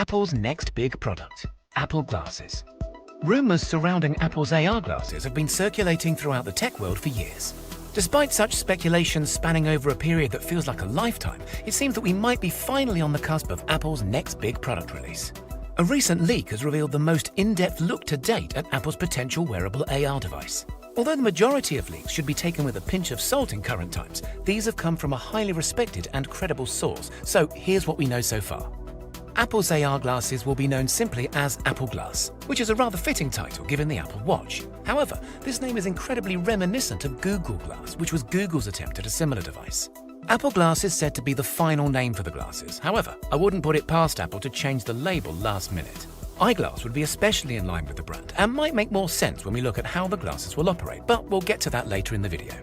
Apple's next big product, Apple Glasses. Rumors surrounding Apple's AR glasses have been circulating throughout the tech world for years. Despite such speculation spanning over a period that feels like a lifetime, it seems that we might be finally on the cusp of Apple's next big product release. A recent leak has revealed the most in-depth look to date at Apple's potential wearable AR device. Although the majority of leaks should be taken with a pinch of salt in current times, these have come from a highly respected and credible source, so here's what we know so far. Apple's AR glasses will be known simply as Apple Glass, which is a rather fitting title given the Apple Watch. However, this name is incredibly reminiscent of Google Glass, which was Google's attempt at a similar device. Apple Glass is said to be the final name for the glasses. However, I wouldn't put it past Apple to change the label last minute. Eyeglass would be especially in line with the brand and might make more sense when we look at how the glasses will operate, but we'll get to that later in the video.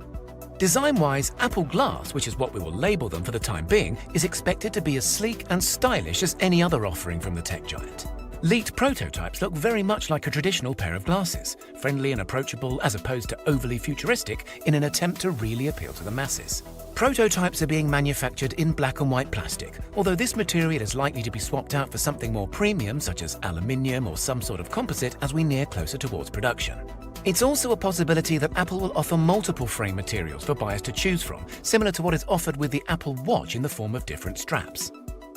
Design-wise, Apple Glass, which is what we will label them for the time being, is expected to be as sleek and stylish as any other offering from the tech giant. Leaked prototypes look very much like a traditional pair of glasses, friendly and approachable as opposed to overly futuristic in an attempt to really appeal to the masses. Prototypes are being manufactured in black and white plastic, although this material is likely to be swapped out for something more premium such as aluminium or some sort of composite as we near closer towards production. It's also a possibility that Apple will offer multiple frame materials for buyers to choose from, similar to what is offered with the Apple Watch in the form of different straps.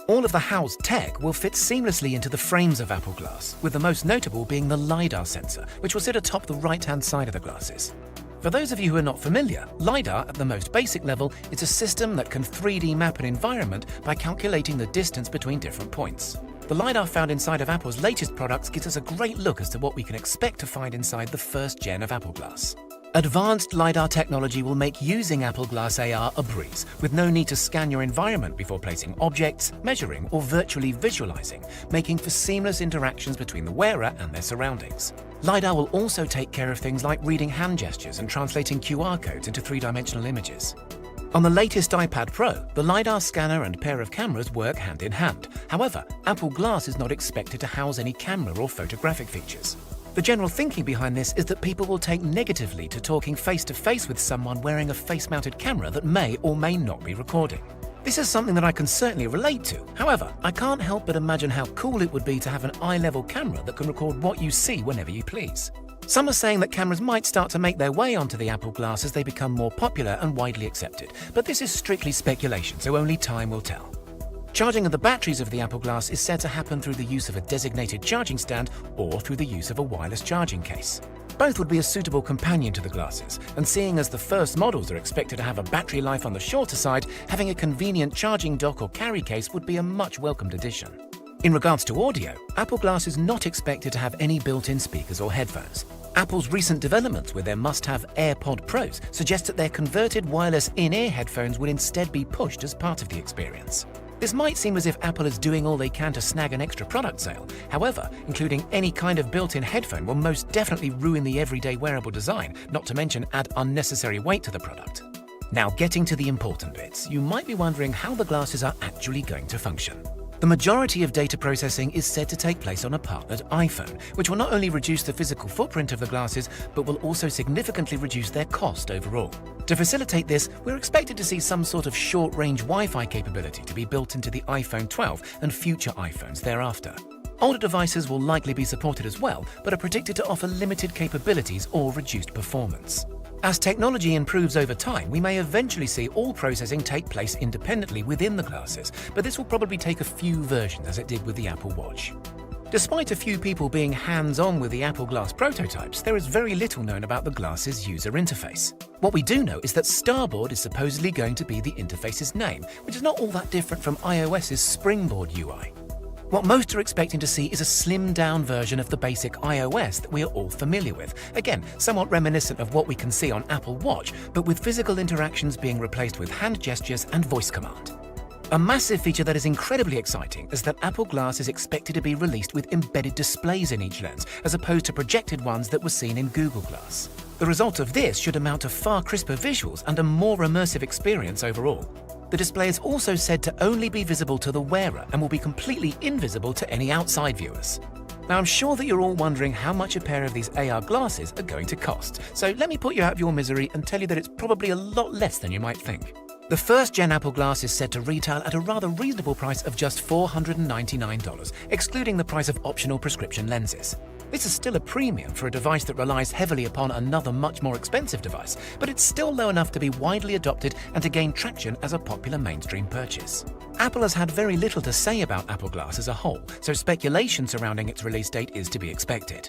All of the housed tech will fit seamlessly into the frames of Apple Glass, with the most notable being the LiDAR sensor, which will sit atop the right-hand side of the glasses. For those of you who are not familiar, LiDAR, at the most basic level, is a system that can 3D map an environment by calculating the distance between different points. The LiDAR found inside of Apple's latest products gives us a great look as to what we can expect to find inside the first gen of Apple Glass. Advanced LiDAR technology will make using Apple Glass AR a breeze, with no need to scan your environment before placing objects, measuring, or virtually visualizing, making for seamless interactions between the wearer and their surroundings. LiDAR will also take care of things like reading hand gestures and translating QR codes into three-dimensional images. On the latest iPad Pro, the LiDAR scanner and pair of cameras work hand in hand. However, Apple Glass is not expected to house any camera or photographic features. The general thinking behind this is that people will take negatively to talking face-to-face with someone wearing a face-mounted camera that may or may not be recording. This is something that I can certainly relate to. However, I can't help but imagine how cool it would be to have an eye-level camera that can record what you see whenever you please. Some are saying that cameras might start to make their way onto the Apple Glass as they become more popular and widely accepted, but this is strictly speculation, so only time will tell. Charging of the batteries of the Apple Glass is said to happen through the use of a designated charging stand or through the use of a wireless charging case. Both would be a suitable companion to the glasses, and seeing as the first models are expected to have a battery life on the shorter side, having a convenient charging dock or carry case would be a much welcomed addition. In regards to audio, Apple Glass is not expected to have any built-in speakers or headphones. Apple's recent developments with their must-have AirPod Pros suggest that their converted wireless in-ear headphones would instead be pushed as part of the experience. This might seem as if Apple is doing all they can to snag an extra product sale. However, including any kind of built-in headphone will most definitely ruin the everyday wearable design, not to mention add unnecessary weight to the product. Now, getting to the important bits, you might be wondering how the glasses are actually going to function. The majority of data processing is said to take place on a partnered iPhone, which will not only reduce the physical footprint of the glasses, but will also significantly reduce their cost overall. To facilitate this, we're expected to see some sort of short-range Wi-Fi capability to be built into the iPhone 12 and future iPhones thereafter. Older devices will likely be supported as well, but are predicted to offer limited capabilities or reduced performance. As technology improves over time, we may eventually see all processing take place independently within the glasses, but this will probably take a few versions as it did with the Apple Watch. Despite a few people being hands-on with the Apple Glass prototypes, there is very little known about the glasses' user interface. What we do know is that Starboard is supposedly going to be the interface's name, which is not all that different from iOS's Springboard UI. What most are expecting to see is a slimmed-down version of the basic iOS that we are all familiar with. Again, somewhat reminiscent of what we can see on Apple Watch, but with physical interactions being replaced with hand gestures and voice command. A massive feature that is incredibly exciting is that Apple Glass is expected to be released with embedded displays in each lens, as opposed to projected ones that were seen in Google Glass. The result of this should amount to far crisper visuals and a more immersive experience overall. The display is also said to only be visible to the wearer and will be completely invisible to any outside viewers. Now, I'm sure that you're all wondering how much a pair of these AR glasses are going to cost, so let me put you out of your misery and tell you that it's probably a lot less than you might think. The first-gen Apple Glass is said to retail at a rather reasonable price of just $499, excluding the price of optional prescription lenses. This is still a premium for a device that relies heavily upon another much more expensive device, but it's still low enough to be widely adopted and to gain traction as a popular mainstream purchase. Apple has had very little to say about Apple Glass as a whole, so speculation surrounding its release date is to be expected.